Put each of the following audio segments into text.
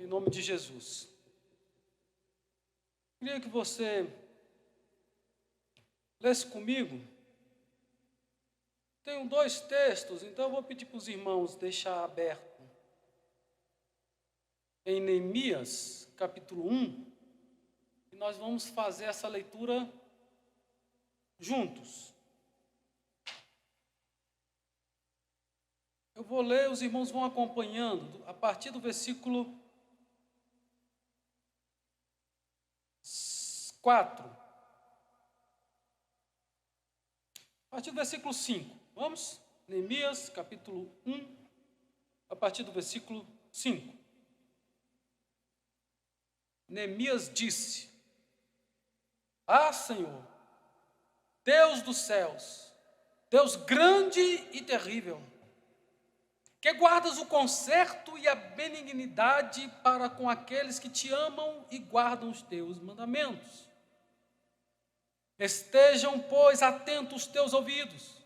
Em nome de Jesus. Queria que você lesse comigo. Tenho 2 textos, então eu vou pedir para os irmãos deixar aberto. Em Neemias, capítulo 1, e nós vamos fazer essa leitura juntos. Eu vou ler, os irmãos vão acompanhando, a partir do versículo 4. A partir do versículo 5. Vamos? Neemias, capítulo 1, a partir do versículo 5. Neemias disse: Ah, Senhor, Deus dos céus, Deus grande e terrível, que guardas o conserto e a benignidade para com aqueles que te amam e guardam os teus mandamentos. Estejam, pois, atentos os teus ouvidos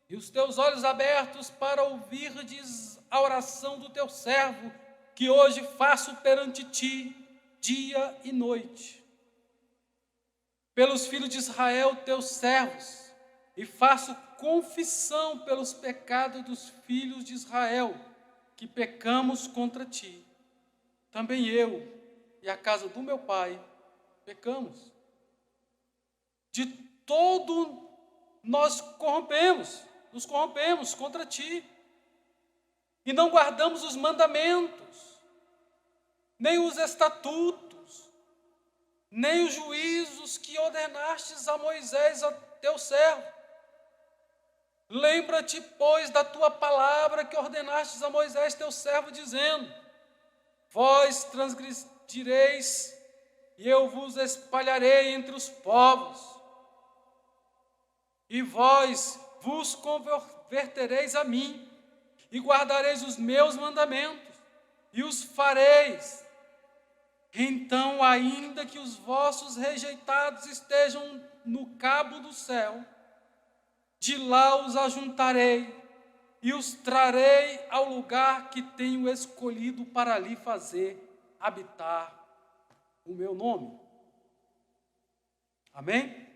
e os teus olhos abertos para ouvirdes a oração do teu servo, que hoje faço perante ti, dia e noite. Pelos filhos de Israel, teus servos, e faço confissão pelos pecados dos filhos de Israel, que pecamos contra ti. Também eu e a casa do meu pai pecamos. De todo nós nos corrompemos contra ti, e não guardamos os mandamentos, nem os estatutos, nem os juízos que ordenastes a Moisés, a teu servo. Lembra-te, pois, da tua palavra que ordenastes a Moisés, teu servo, dizendo: Vós transgredireis, e eu vos espalharei entre os povos, e vós vos convertereis a mim, e guardareis os meus mandamentos, e os fareis. Então, ainda que os vossos rejeitados estejam no cabo do céu, de lá os ajuntarei, e os trarei ao lugar que tenho escolhido para ali fazer habitar o meu nome. Amém?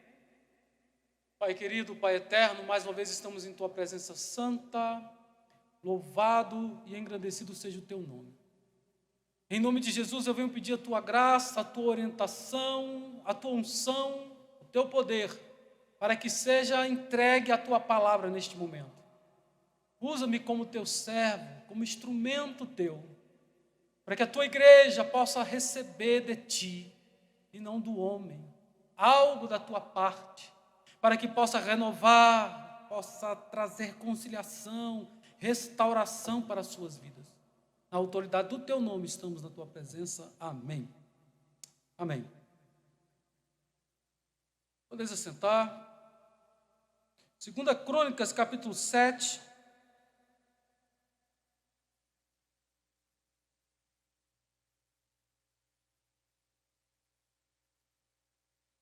Pai querido, Pai eterno, mais uma vez estamos em Tua presença santa, louvado e engrandecido seja o Teu nome. Em nome de Jesus eu venho pedir a Tua graça, a Tua orientação, a Tua unção, o Teu poder, para que seja entregue a Tua palavra neste momento. Usa-me como Teu servo, como instrumento Teu, para que a Tua igreja possa receber de Ti, e não do homem, algo da Tua parte, para que possa renovar, possa trazer conciliação, restauração para as suas vidas. Na autoridade do Teu nome estamos na Tua presença. Amém. Amém. Podeis assentar. 2 Crônicas, capítulo 7.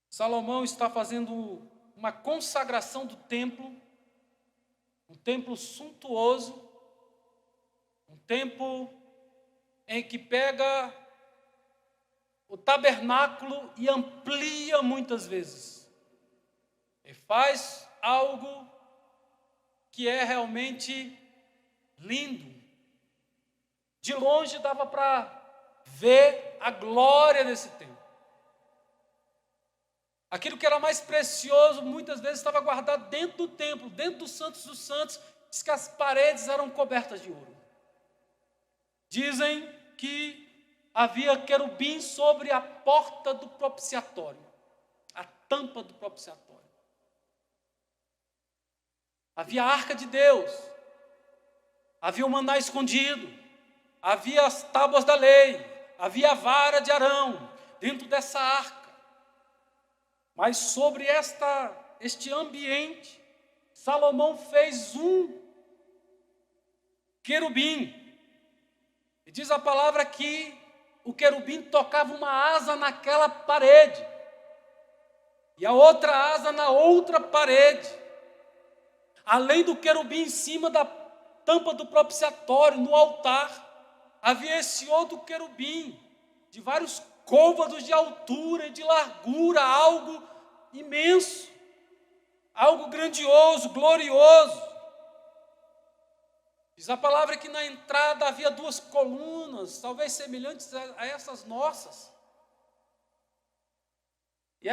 Salomão está fazendo uma consagração do templo, um templo suntuoso, um templo em que pega o tabernáculo e amplia muitas vezes. E faz algo que é realmente lindo. De longe dava para ver a glória desse templo. Aquilo que era mais precioso, muitas vezes estava guardado dentro do templo, dentro dos santos, diz que as paredes eram cobertas de ouro. Dizem que havia querubim sobre a porta do propiciatório, a tampa do propiciatório. Havia a arca de Deus, havia o maná escondido, havia as tábuas da lei, havia a vara de Arão dentro dessa arca. Mas sobre este ambiente, Salomão fez um querubim. E diz a palavra que o querubim tocava uma asa naquela parede, e a outra asa na outra parede. Além do querubim em cima da tampa do propiciatório, no altar, havia esse outro querubim, de vários côvados de altura e de largura, algo imenso, algo grandioso, glorioso. Diz a palavra que na entrada havia 2 colunas, talvez semelhantes a essas nossas. E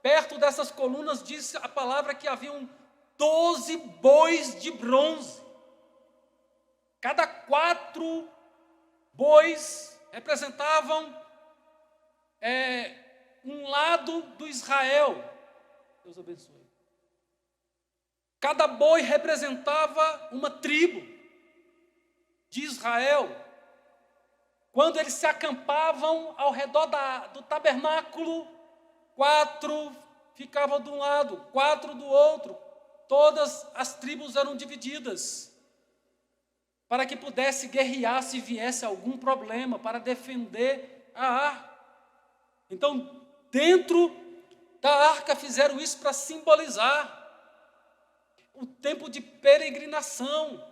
perto dessas colunas, diz a palavra que haviam 12 bois de bronze. Cada 4 bois representavam um lado do Israel. Deus abençoe. Cada boi representava uma tribo de Israel. Quando eles se acampavam ao redor do tabernáculo, 4 ficavam de um lado, 4 do outro. Todas as tribos eram divididas, para que pudesse guerrear se viesse algum problema, para defender a arca. Então, dentro da arca fizeram isso para simbolizar o tempo de peregrinação.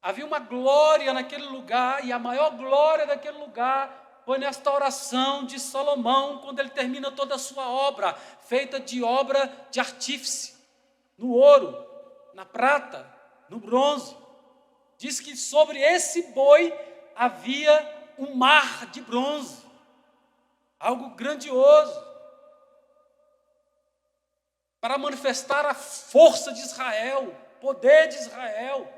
Havia uma glória naquele lugar, e a maior glória daquele lugar foi nesta oração de Salomão, quando ele termina toda a sua obra, feita de obra de artífice, no ouro, na prata, no bronze. Diz que sobre esse boi havia um mar de bronze, algo grandioso, para manifestar a força de Israel, o poder de Israel.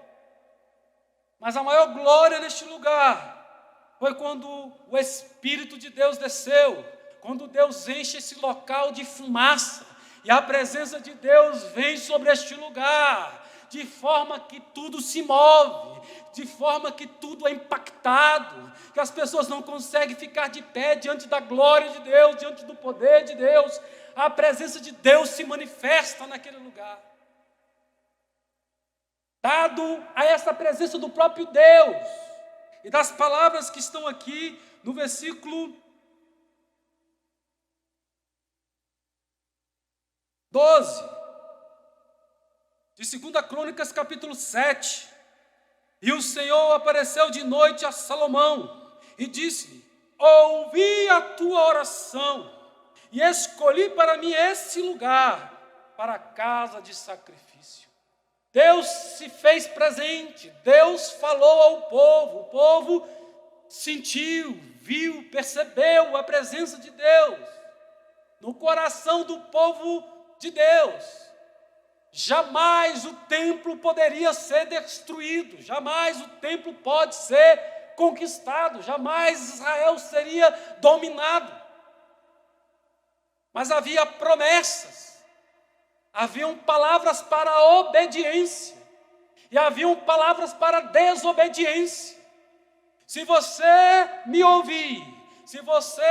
Mas a maior glória neste lugar foi quando o Espírito de Deus desceu, quando Deus enche esse local de fumaça, e a presença de Deus vem sobre este lugar, de forma que tudo se move, de forma que tudo é impactado, que as pessoas não conseguem ficar de pé diante da glória de Deus, diante do poder de Deus. A presença de Deus se manifesta naquele lugar. Dado a essa presença do próprio Deus, e das palavras que estão aqui no versículo 12, de 2 Crônicas, capítulo 7. E o Senhor apareceu de noite a Salomão e disse-lhe: ouvi a tua oração e escolhi para mim esse lugar para a casa de sacrifício. Deus se fez presente, Deus falou ao povo, o povo sentiu, viu, percebeu a presença de Deus no coração do povo de Deus. Jamais o templo poderia ser destruído, jamais o templo pode ser conquistado, jamais Israel seria dominado. Mas havia promessas, haviam palavras para a obediência e haviam palavras para a desobediência. Se você me ouvir, se você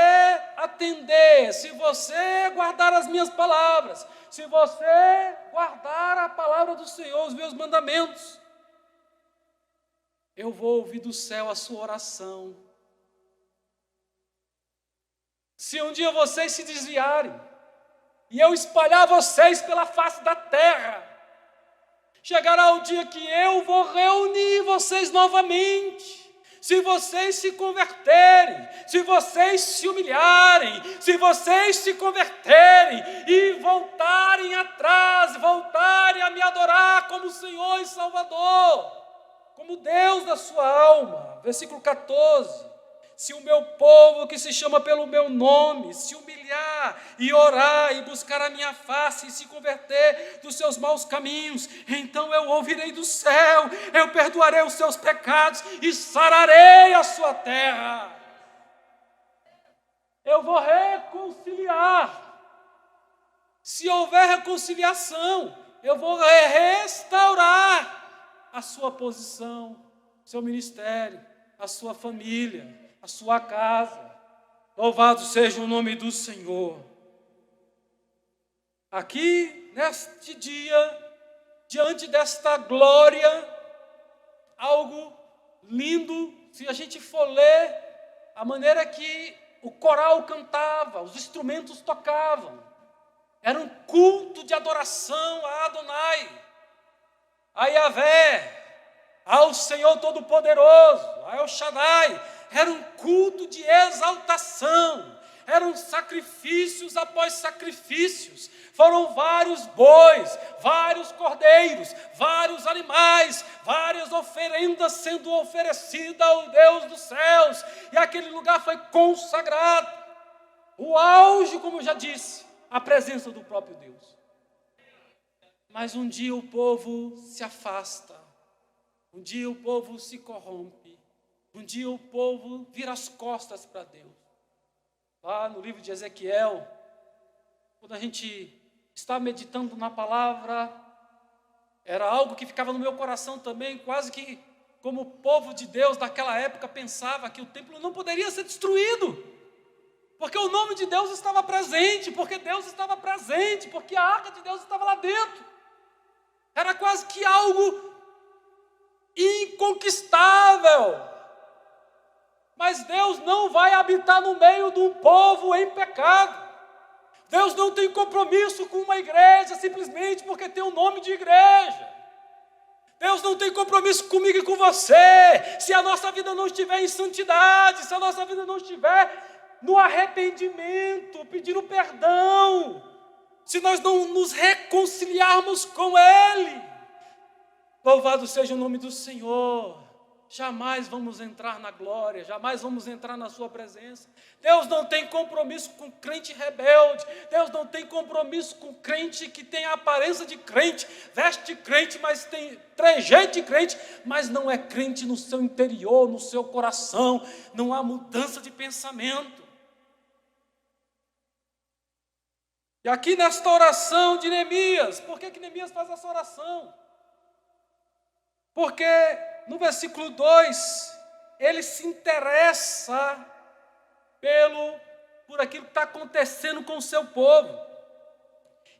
atender, se você guardar as minhas palavras, se você guardar a palavra do Senhor, os meus mandamentos, eu vou ouvir do céu a sua oração. Se um dia vocês se desviarem, e eu espalhar vocês pela face da terra, chegará o dia que eu vou reunir vocês novamente. Se vocês se converterem, se vocês se humilharem, se vocês se converterem e voltarem atrás, voltarem a me adorar como Senhor e Salvador, como Deus da sua alma. Versículo 14. Se o meu povo que se chama pelo meu nome se humilhar e orar e buscar a minha face e se converter dos seus maus caminhos, então eu ouvirei do céu, eu perdoarei os seus pecados e sararei a sua terra. Eu vou reconciliar. Se houver reconciliação, eu vou restaurar a sua posição, seu ministério, a sua família, a sua casa. Louvado seja o nome do Senhor. Aqui, neste dia, diante desta glória, algo lindo, se a gente for ler a maneira que o coral cantava, os instrumentos tocavam, era um culto de adoração a Adonai, a Yahvé, ao Senhor Todo-Poderoso, a El Shaddai. Era um culto de exaltação, eram sacrifícios após sacrifícios. Foram vários bois, vários cordeiros, vários animais, várias oferendas sendo oferecidas ao Deus dos céus. E aquele lugar foi consagrado. O auge, como eu já disse, a presença do próprio Deus. Mas um dia o povo se afasta, um dia o povo se corrompe, um dia o povo vira as costas para Deus. Lá no livro de Ezequiel, quando a gente está meditando na palavra, era algo que ficava no meu coração também, quase que como o povo de Deus daquela época pensava que o templo não poderia ser destruído, porque o nome de Deus estava presente, porque Deus estava presente, porque a arca de Deus estava lá dentro. Era quase que algo inconquistável. Mas Deus não vai habitar no meio de um povo em pecado. Deus não tem compromisso com uma igreja simplesmente porque tem o nome de igreja. Deus não tem compromisso comigo e com você se a nossa vida não estiver em santidade, se a nossa vida não estiver no arrependimento, pedindo perdão, se nós não nos reconciliarmos com Ele. Louvado seja o nome do Senhor. Jamais vamos entrar na glória, jamais vamos entrar na sua presença. Deus não tem compromisso com crente rebelde. Deus não tem compromisso com crente que tem a aparência de crente, veste de crente, mas tem trejeito de crente, mas não é crente no seu interior, no seu coração. Não há mudança de pensamento. E aqui nesta oração de Neemias, por que Neemias faz essa oração? Porque no versículo 2, ele se interessa por aquilo que está acontecendo com o seu povo.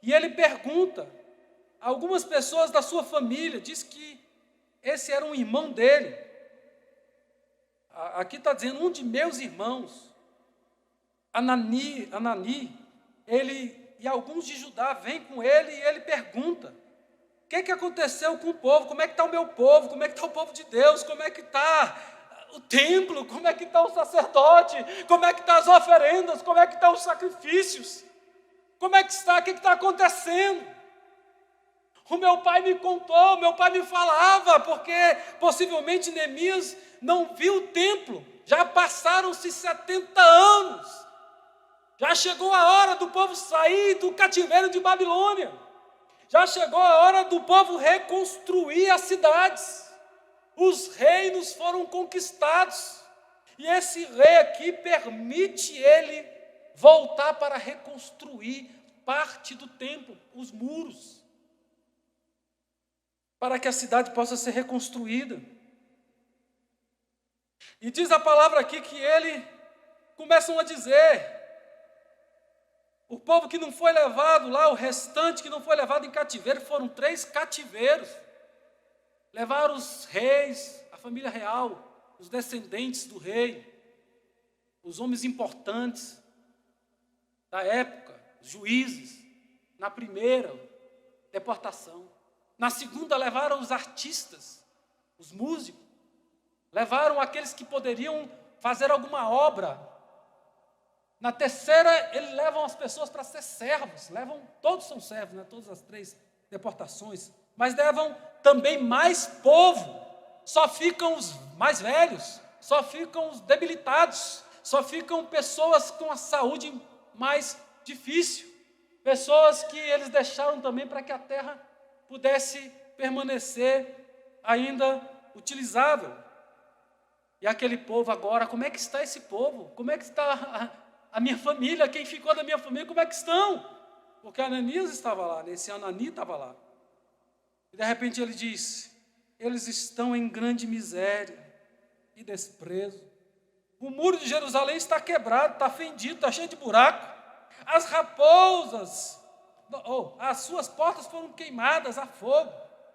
E ele pergunta a algumas pessoas da sua família, diz que esse era um irmão dele. Aqui está dizendo, um de meus irmãos, Anani, ele e alguns de Judá vêm com ele e ele pergunta: o que aconteceu com o povo? Como é que está o meu povo? Como é que está o povo de Deus? Como é que está o templo? Como é que está o sacerdote? Como é que estão as oferendas? Como é que estão os sacrifícios? Como é que está? O que está acontecendo? O meu pai me contou, meu pai me falava, porque possivelmente Neemias não viu o templo. Já passaram-se 70 anos. Já chegou a hora do povo sair do cativeiro de Babilônia. Já chegou a hora do povo reconstruir as cidades. Os reinos foram conquistados. E esse rei aqui permite ele voltar para reconstruir parte do templo, os muros, para que a cidade possa ser reconstruída. E diz a palavra aqui que começam a dizer, o povo que não foi levado lá, o restante que não foi levado em cativeiro, foram 3 cativeiros. Levaram os reis, a família real, os descendentes do rei, os homens importantes da época, os juízes, na primeira deportação. Na segunda levaram os artistas, os músicos, levaram aqueles que poderiam fazer alguma obra. Na terceira, eles levam as pessoas para ser servos, todos são servos, né? Todas as 3 deportações, mas levam também mais povo, só ficam os mais velhos, só ficam os debilitados, só ficam pessoas com a saúde mais difícil, pessoas que eles deixaram também para que a terra pudesse permanecer ainda utilizável. E aquele povo agora, como é que está esse povo? Como é que está a minha família? Quem ficou da minha família, como é que estão? Porque Ananias estava lá, esse Anani estava lá. E de repente ele diz, eles estão em grande miséria e desprezo. O muro de Jerusalém está quebrado, está fendido, está cheio de buraco. As raposas, as suas portas foram queimadas a fogo.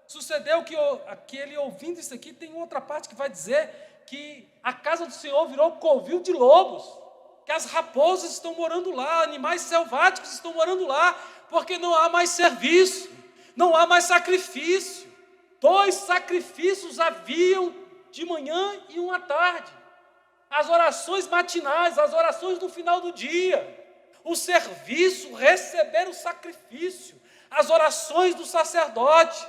Sucedeu que ele ouvindo isso aqui, tem outra parte que vai dizer que a casa do Senhor virou covil de lobos, que as raposas estão morando lá, animais selváticos estão morando lá, porque não há mais serviço, não há mais sacrifício. 2 sacrifícios haviam de manhã e um à tarde. As orações matinais, as orações no final do dia, o serviço, receber o sacrifício, as orações do sacerdote,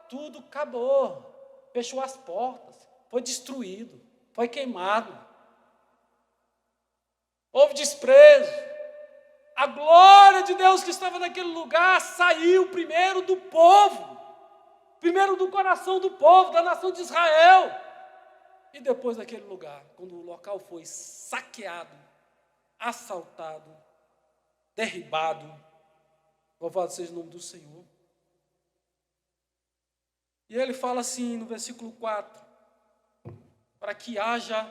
tudo acabou, fechou as portas, foi destruído, foi queimado. Houve desprezo. A glória de Deus que estava naquele lugar saiu primeiro do povo, primeiro do coração do povo, da nação de Israel. E depois daquele lugar, quando o local foi saqueado, assaltado, derribado, louvado seja o nome do Senhor. E ele fala assim no versículo 4, para que haja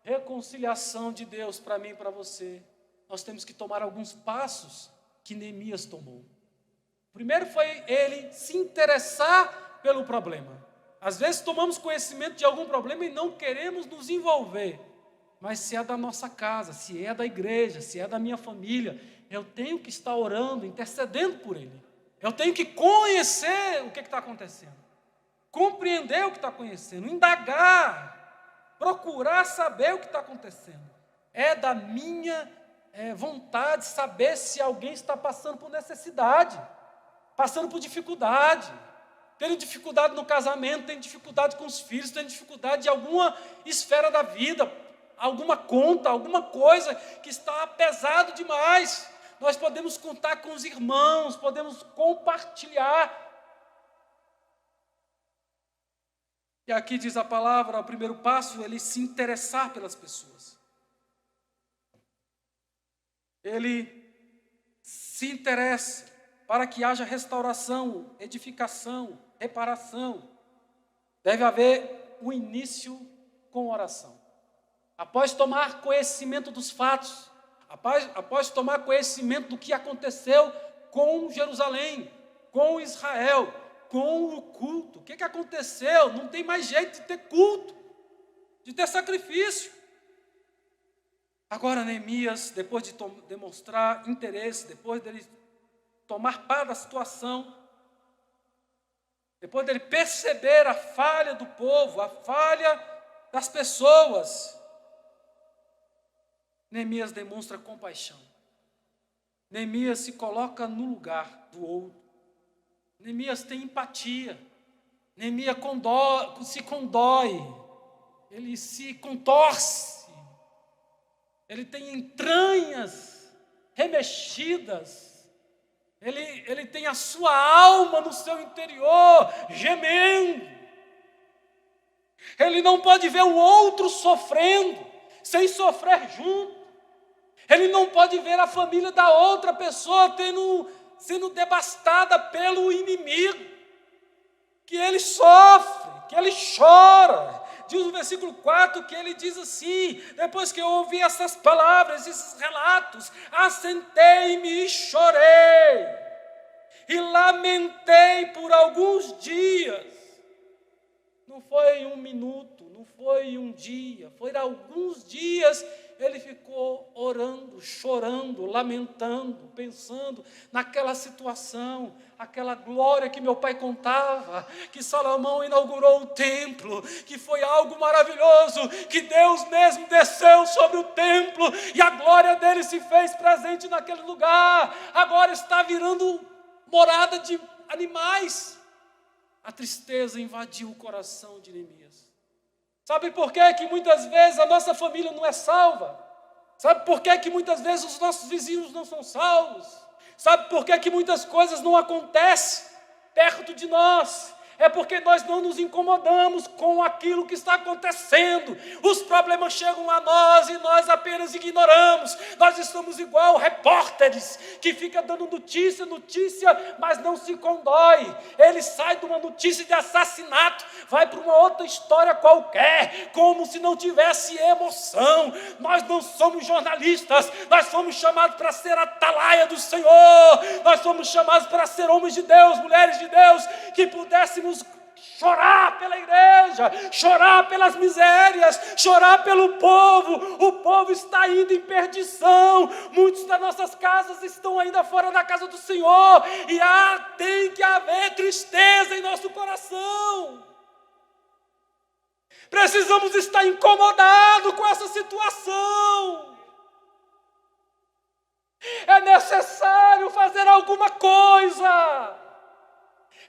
reconciliação de Deus para mim e para você, nós temos que tomar alguns passos que Neemias tomou. Primeiro foi ele se interessar pelo problema. Às vezes tomamos conhecimento de algum problema e não queremos nos envolver. Mas se é da nossa casa, se é da igreja, se é da minha família, eu tenho que estar orando, intercedendo por ele. Eu tenho que conhecer o que está acontecendo. Compreender o que está acontecendo, indagar, procurar saber o que está acontecendo. É da minha vontade saber se alguém está passando por necessidade, passando por dificuldade, tendo dificuldade no casamento, tendo dificuldade com os filhos, tendo dificuldade de alguma esfera da vida, alguma conta, alguma coisa que está pesado demais. Nós podemos contar com os irmãos, podemos compartilhar. E aqui diz a palavra, o primeiro passo, ele se interessar pelas pessoas. Ele se interessa para que haja restauração, edificação, reparação. Deve haver um início com oração. Após tomar conhecimento dos fatos, após tomar conhecimento do que aconteceu com Jerusalém, com Israel, com o culto. O que aconteceu? Não tem mais jeito de ter culto, de ter sacrifício. Agora Neemias, depois de demonstrar interesse, depois dele tomar parte da situação, depois dele perceber a falha do povo, a falha das pessoas, Neemias demonstra compaixão. Neemias se coloca no lugar do outro. Neemias tem empatia. Neemias se condói. Ele se contorce. Ele tem entranhas remexidas. Ele tem a sua alma no seu interior gemendo. Ele não pode ver o outro sofrendo sem sofrer junto. Ele não pode ver a família da outra pessoa sendo devastada pelo inimigo. Que ele sofre, que ele chora. Diz no versículo 4 que ele diz assim, depois que eu ouvi essas palavras, esses relatos, assentei-me e chorei, e lamentei por alguns dias. Não foi um minuto, não foi um dia, foi alguns dias. Ele ficou orando, chorando, lamentando, pensando naquela situação, aquela glória que meu pai contava, que Salomão inaugurou o templo, que foi algo maravilhoso, que Deus mesmo desceu sobre o templo e a glória dele se fez presente naquele lugar. Agora está virando morada de animais. A tristeza invadiu o coração de Neemias. Sabe por quê que muitas vezes a nossa família não é salva? Sabe por quê que muitas vezes os nossos vizinhos não são salvos? Sabe por quê que muitas coisas não acontecem perto de nós? É porque nós não nos incomodamos com aquilo que está acontecendo. Os problemas chegam a nós e nós apenas ignoramos. Nós estamos igual repórteres que ficam dando notícia, mas não se condói. Ele sai de uma notícia de assassinato, vai para uma outra história qualquer, como se não tivesse emoção. Nós não somos jornalistas, nós fomos chamados para ser atalaia do Senhor. Nós fomos chamados para ser homens de Deus, mulheres de Deus, que pudéssemos chorar pela igreja, chorar pelas misérias, chorar pelo povo. O povo está indo em perdição. Muitos das nossas casas estão ainda fora da casa do Senhor. E tem que haver tristeza em nosso coração. Precisamos estar incomodados com essa situação. É necessário fazer alguma coisa.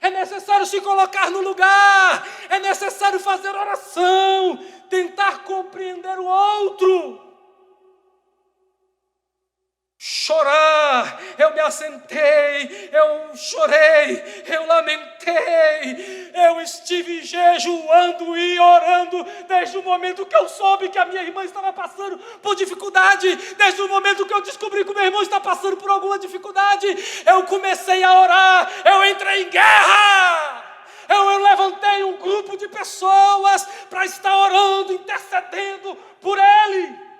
É necessário se colocar no lugar. É necessário fazer oração. Tentar compreender o outro. Chorar. Eu me assentei. Eu chorei. Eu lamentei. Eu estive jejuando e orando desde o momento que eu soube que a minha irmã estava passando por dificuldade. Desde o momento que eu descobri que o meu irmão está passando por alguma dificuldade, eu comecei a orar. Eu entrei em guerra. Eu levantei um grupo de pessoas para estar orando, intercedendo por ele.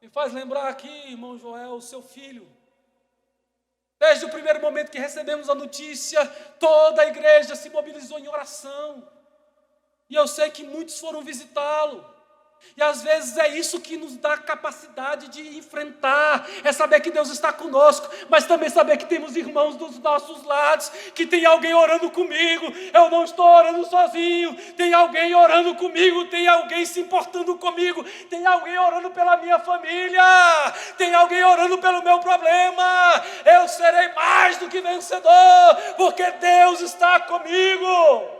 Me faz lembrar aqui, irmão Joel, o seu filho. Desde o primeiro momento que recebemos a notícia, toda a igreja se mobilizou em oração. E eu sei que muitos foram visitá-lo. E às vezes é isso que nos dá capacidade de enfrentar, é saber que Deus está conosco, mas também saber que temos irmãos dos nossos lados, que tem alguém orando comigo, eu não estou orando sozinho, tem alguém orando comigo, tem alguém se importando comigo, tem alguém orando pela minha família, tem alguém orando pelo meu problema. Eu serei mais do que vencedor, porque Deus está comigo.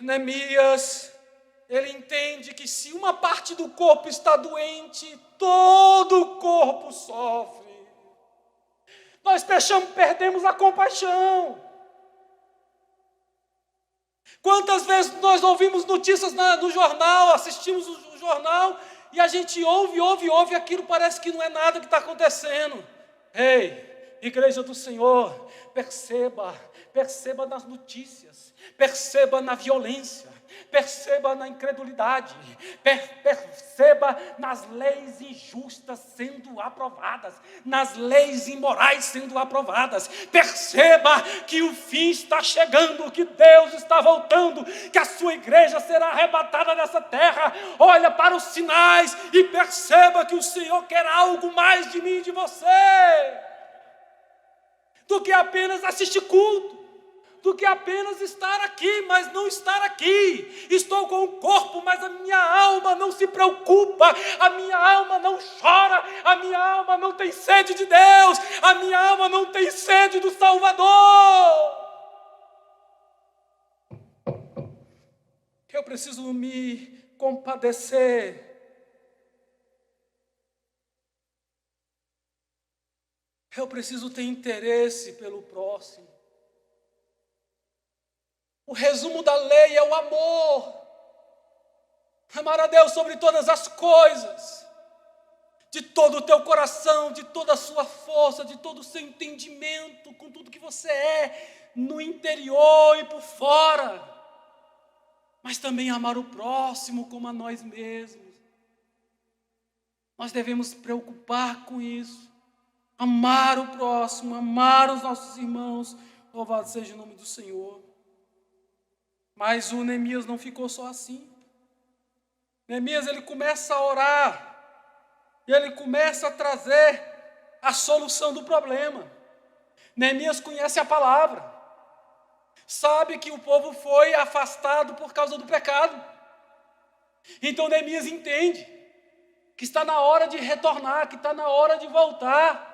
Neemias, ele entende que se uma parte do corpo está doente, todo o corpo sofre. Nós perdemos a compaixão. Quantas vezes nós ouvimos notícias no jornal, assistimos o jornal, e a gente ouve, aquilo parece que não é nada que está acontecendo. Ei! Igreja do Senhor, perceba nas notícias, perceba na violência, perceba na incredulidade, perceba nas leis injustas sendo aprovadas, nas leis imorais sendo aprovadas. Perceba que o fim está chegando, que Deus está voltando, que a sua igreja será arrebatada dessa terra. Olha para os sinais e perceba que o Senhor quer algo mais de mim e de você, do que apenas assistir culto, do que apenas estar aqui, mas não estar aqui. Estou com o corpo, mas a minha alma não se preocupa, a minha alma não chora, a minha alma não tem sede de Deus, a minha alma não tem sede do Salvador. Eu preciso me compadecer. Eu preciso ter interesse pelo próximo. O resumo da lei é o amor. Amar a Deus sobre todas as coisas, de todo o teu coração, de toda a sua força, de todo o seu entendimento, com tudo que você é, no interior e por fora. Mas também amar o próximo como a nós mesmos. Nós devemos preocupar com isso. Amar o próximo, amar os nossos irmãos. Louvado seja o nome do Senhor. Mas o Neemias não ficou só assim. Neemias, ele começa a orar. E ele começa a trazer a solução do problema. Neemias conhece a palavra. Sabe que o povo foi afastado por causa do pecado. Então Neemias entende que está na hora de retornar, que está na hora de voltar,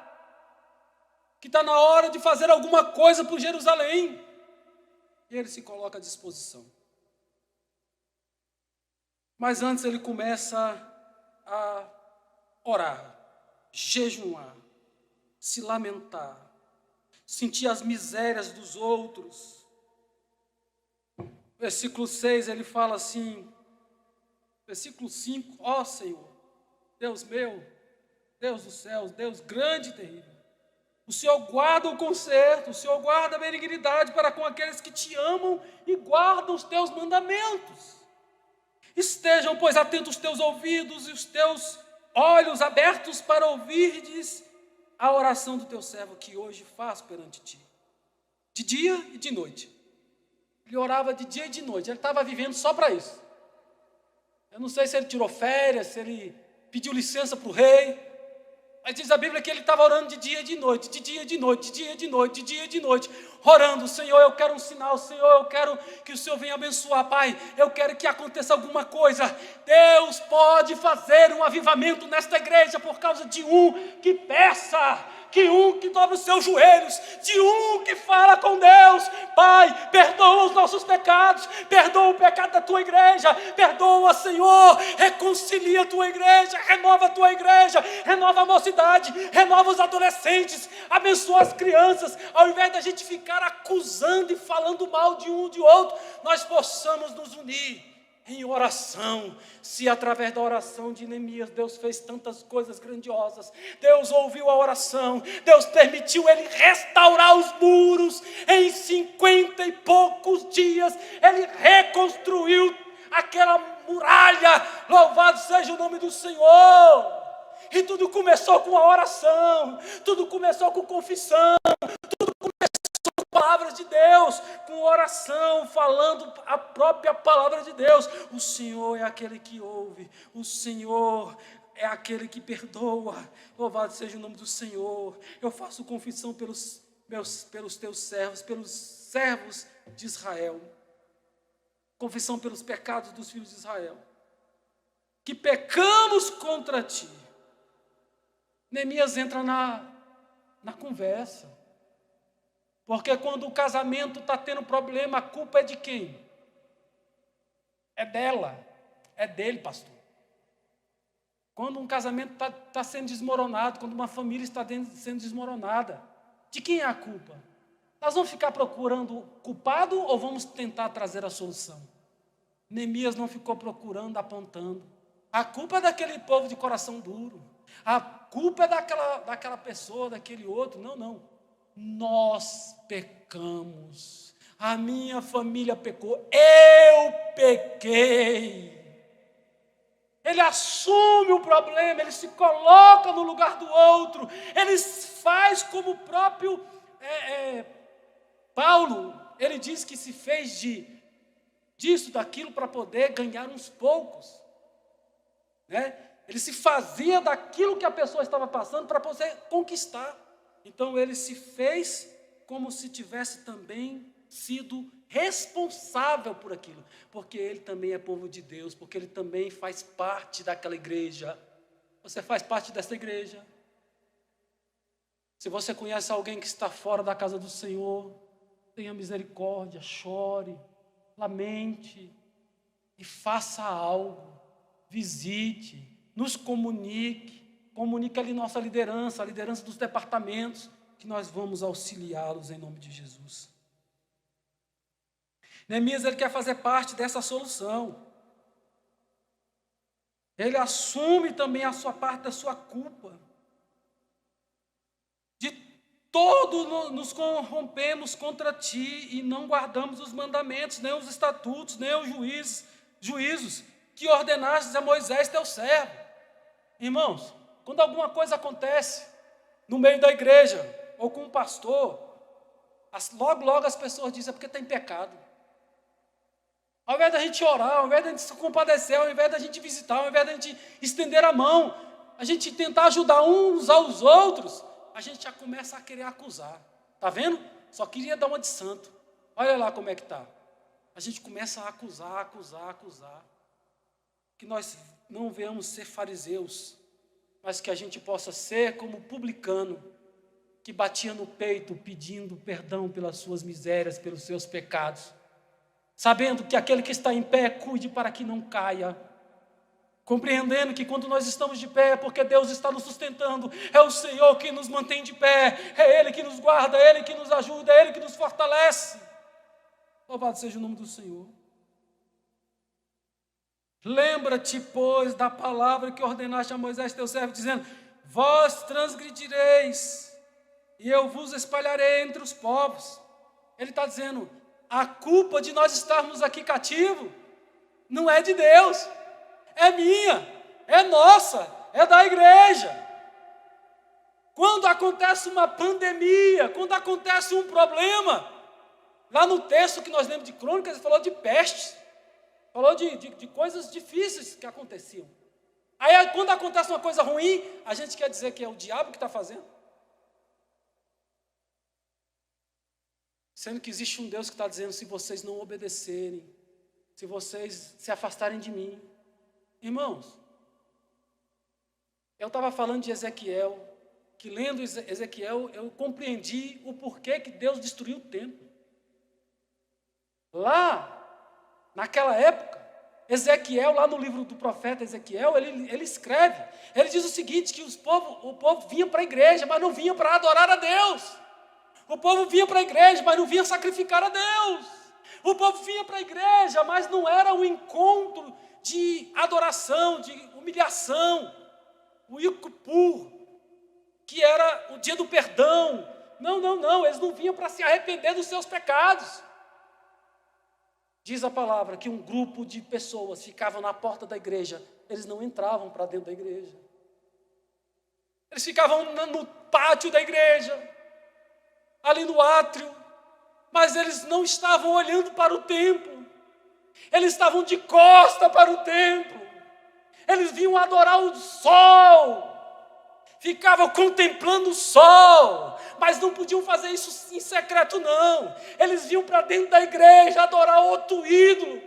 que está na hora de fazer alguma coisa por Jerusalém. E ele se coloca à disposição. Mas antes ele começa a orar, jejuar, se lamentar, sentir as misérias dos outros. Versículo 6, ele fala assim, versículo 5, ó Senhor, Deus meu, Deus dos céus, Deus grande e terrível, o Senhor guarda o conserto, o Senhor guarda a benignidade para com aqueles que te amam e guardam os teus mandamentos. Estejam, pois, atentos os teus ouvidos e os teus olhos abertos para ouvirdes a oração do teu servo que hoje faço perante ti, de dia e de noite. Ele orava de dia e de noite, ele estava vivendo só para isso. Eu não sei se ele tirou férias, se ele pediu licença para o rei, mas diz a Bíblia que ele estava orando de dia e de noite, de dia e de noite, de dia e de noite, de dia e de noite, orando: Senhor, eu quero um sinal, Senhor, eu quero que o Senhor venha abençoar, Pai, eu quero que aconteça alguma coisa. Deus pode fazer um avivamento nesta igreja por causa de um que peça, que um que dobra os seus joelhos, de um que fala com Deus: Pai, perdoa os nossos pecados, perdoa o pecado da tua igreja, perdoa, Senhor, reconcilia a tua igreja, renova a tua igreja, renova a mocidade, renova os adolescentes, abençoa as crianças. Ao invés da gente ficar acusando e falando mal de um de outro, nós possamos nos unir em oração. Se através da oração de Neemias Deus fez tantas coisas grandiosas, Deus ouviu a oração, Deus permitiu ele restaurar os muros, em 50 e poucos dias ele reconstruiu aquela muralha. Louvado seja o nome do Senhor. E tudo começou com a oração, tudo começou com confissão, tudo começou com palavras de Deus, com oração, falando a própria palavra de Deus. O Senhor é aquele que ouve, o Senhor é aquele que perdoa. Louvado seja o nome do Senhor. Eu faço confissão pelos teus servos, pelos servos de Israel, confissão pelos pecados dos filhos de Israel, que pecamos contra ti. Neemias entra na conversa, porque quando o casamento está tendo problema, a culpa é de quem? É dela, é dele, pastor. Quando um casamento está sendo desmoronado, quando uma família está sendo desmoronada, de quem é a culpa? Nós vamos ficar procurando culpado ou vamos tentar trazer a solução? Neemias não ficou procurando, apontando. A culpa é daquele povo de coração duro. A culpa é daquela pessoa, daquele outro. Não. Nós pecamos. A minha família pecou. Eu pequei. Ele assume o problema, ele se coloca no lugar do outro. Ele faz como o próprio Paulo. Ele diz que se fez disso, daquilo, para poder ganhar uns poucos. Né? Ele se fazia daquilo que a pessoa estava passando para poder conquistar. Então ele se fez como se tivesse também sido responsável por aquilo, porque ele também é povo de Deus, porque ele também faz parte daquela igreja. Você faz parte dessa igreja. Se você conhece alguém que está fora da casa do Senhor, tenha misericórdia, chore, lamente e faça algo. Visite, nos comunique ali nossa liderança, a liderança dos departamentos, que nós vamos auxiliá-los em nome de Jesus. Neemias, ele quer fazer parte dessa solução. Ele assume também a sua parte da sua culpa. De todo nos corrompemos contra ti e não guardamos os mandamentos, nem os estatutos, nem os juízos que ordenaste a Moisés, teu servo. Irmãos, quando alguma coisa acontece no meio da igreja, ou com um pastor, logo as pessoas dizem: é porque está em pecado. Ao invés da gente orar, ao invés da gente se compadecer, ao invés da gente visitar, ao invés da gente estender a mão, a gente tentar ajudar uns aos outros, a gente já começa a querer acusar. Está vendo? Só queria dar uma de santo. Olha lá como é que está. A gente começa a acusar. Que nós não venhamos ser fariseus, mas que a gente possa ser como publicano, que batia no peito pedindo perdão pelas suas misérias, pelos seus pecados, sabendo que aquele que está em pé cuide para que não caia, compreendendo que quando nós estamos de pé é porque Deus está nos sustentando, é o Senhor que nos mantém de pé, é Ele que nos guarda, é Ele que nos ajuda, é Ele que nos fortalece. Louvado seja o nome do Senhor. Lembra-te, pois, da palavra que ordenaste a Moisés, teu servo, dizendo: vós transgredireis, e eu vos espalharei entre os povos. Ele está dizendo: a culpa de nós estarmos aqui cativos não é de Deus, é minha, é nossa, é da igreja. Quando acontece uma pandemia, quando acontece um problema, lá no texto que nós lemos de Crônicas, ele falou de pestes, falou de coisas difíceis que aconteciam. Aí, quando acontece uma coisa ruim, a gente quer dizer que é o diabo que está fazendo. Sendo que existe um Deus que está dizendo, se vocês não obedecerem, se vocês se afastarem de mim. Irmãos, eu estava falando de Ezequiel, que lendo Ezequiel, eu compreendi o porquê que Deus destruiu o templo. Lá, naquela época, Ezequiel, lá no livro do profeta Ezequiel, ele escreve, ele diz o seguinte, que o povo vinha para a igreja, mas não vinha para adorar a Deus. O povo vinha para a igreja, mas não vinha sacrificar a Deus. O povo vinha para a igreja, mas não era um encontro de adoração, de humilhação, o Yom Kippur, que era o dia do perdão. Não, eles não vinham para se arrepender dos seus pecados. Diz a palavra que um grupo de pessoas ficavam na porta da igreja, eles não entravam para dentro da igreja. Eles ficavam no pátio da igreja, ali no átrio, mas eles não estavam olhando para o templo, eles estavam de costa para o templo, eles vinham adorar o sol, ficavam contemplando o sol, mas não podiam fazer isso em secreto não, eles vinham para dentro da igreja adorar outro ídolo.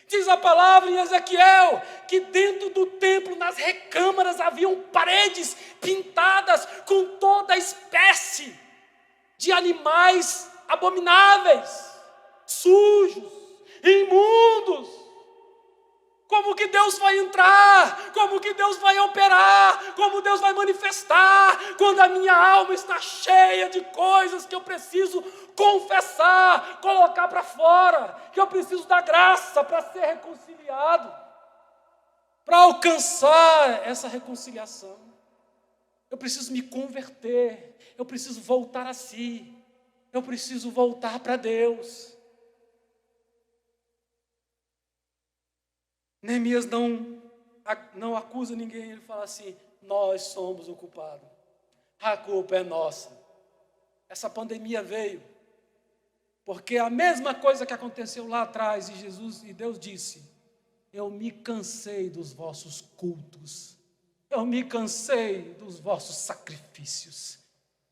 Diz a palavra em Ezequiel, que dentro do templo, nas recâmaras, haviam paredes pintadas com toda espécie de animais abomináveis, sujos, imundos. Como que Deus vai entrar? Como que Deus vai operar? Como Deus vai manifestar? Quando a minha alma está cheia de coisas que eu preciso confessar, colocar para fora, que eu preciso da graça para ser reconciliado, para alcançar essa reconciliação. Eu preciso me converter, eu preciso voltar a si, eu preciso voltar para Deus. Neemias não acusa ninguém, ele fala assim, nós somos o culpado, a culpa é nossa. Essa pandemia veio, porque a mesma coisa que aconteceu lá atrás, e Deus disse, eu me cansei dos vossos cultos, eu me cansei dos vossos sacrifícios,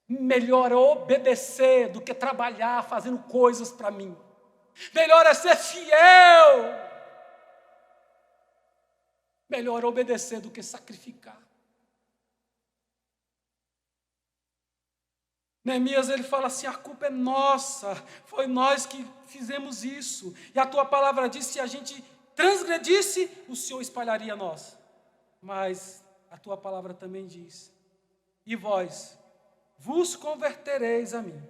melhor é obedecer do que trabalhar fazendo coisas para mim, melhor é ser fiel, melhor obedecer do que sacrificar. Neemias, ele fala assim, a culpa é nossa, foi nós que fizemos isso. E a tua palavra diz, se a gente transgredisse, o Senhor espalharia nós. Mas a tua palavra também diz, e vós vos convertereis a mim,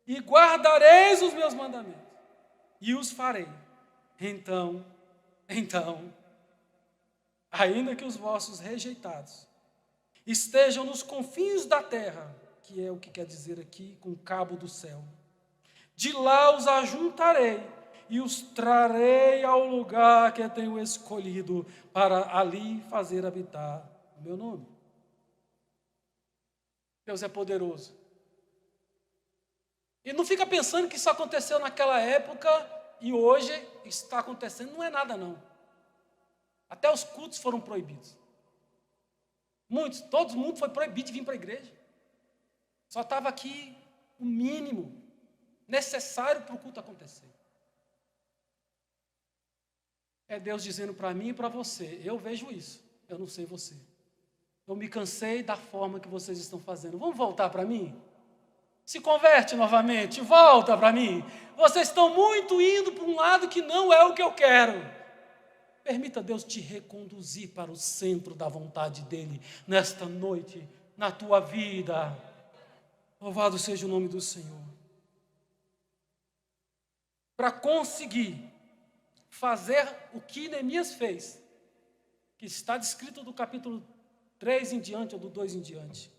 e guardareis os meus mandamentos, e os farei. Então, ainda que os vossos rejeitados estejam nos confins da terra, que é o que quer dizer aqui, com o cabo do céu, de lá os ajuntarei e os trarei ao lugar que eu tenho escolhido para ali fazer habitar o meu nome. Deus é poderoso. E não fica pensando que isso aconteceu naquela época e hoje está acontecendo, não é nada não. Até os cultos foram proibidos. Todo mundo foi proibido de vir para a igreja. Só estava aqui o mínimo necessário para o culto acontecer. É Deus dizendo para mim e para você, eu vejo isso, eu não sei você. Eu me cansei da forma que vocês estão fazendo. Vamos voltar para mim? Se converte novamente, volta para mim. Vocês estão muito indo para um lado que não é o que eu quero. Permita Deus te reconduzir para o centro da vontade dEle, nesta noite, na tua vida. Louvado seja o nome do Senhor. Para conseguir fazer o que Neemias fez, que está descrito do capítulo 3 em diante, ou do 2 em diante,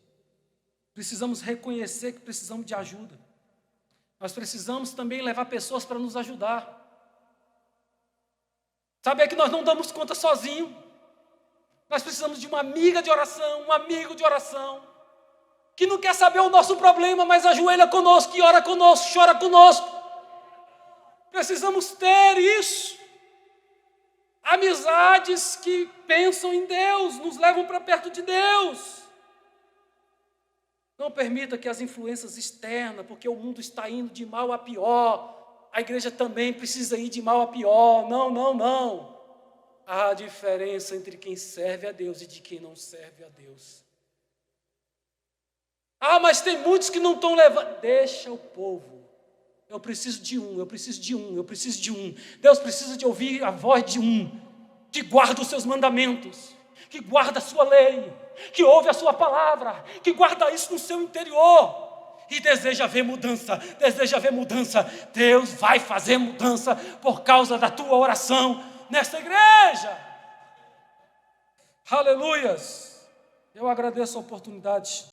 precisamos reconhecer que precisamos de ajuda. Nós precisamos também levar pessoas para nos ajudar. Saber que nós não damos conta sozinho. Nós precisamos de uma amiga de oração, um amigo de oração, que não quer saber o nosso problema, mas ajoelha conosco, e ora conosco, chora conosco. Precisamos ter isso. Amizades que pensam em Deus, nos levam para perto de Deus. Não permita que as influências externas, porque o mundo está indo de mal a pior, a igreja também precisa ir de mal a pior. Não, não, não. Há diferença entre quem serve a Deus e de quem não serve a Deus. Ah, mas tem muitos que não estão levando. Deixa o povo. Eu preciso de um, eu preciso de um, eu preciso de um. Deus precisa de ouvir a voz de um, que guarda os seus mandamentos, que guarda a sua lei, que ouve a sua palavra, que guarda isso no seu interior e deseja ver mudança, deseja ver mudança. Deus vai fazer mudança por causa da tua oração nessa igreja. Aleluias. Eu agradeço a oportunidade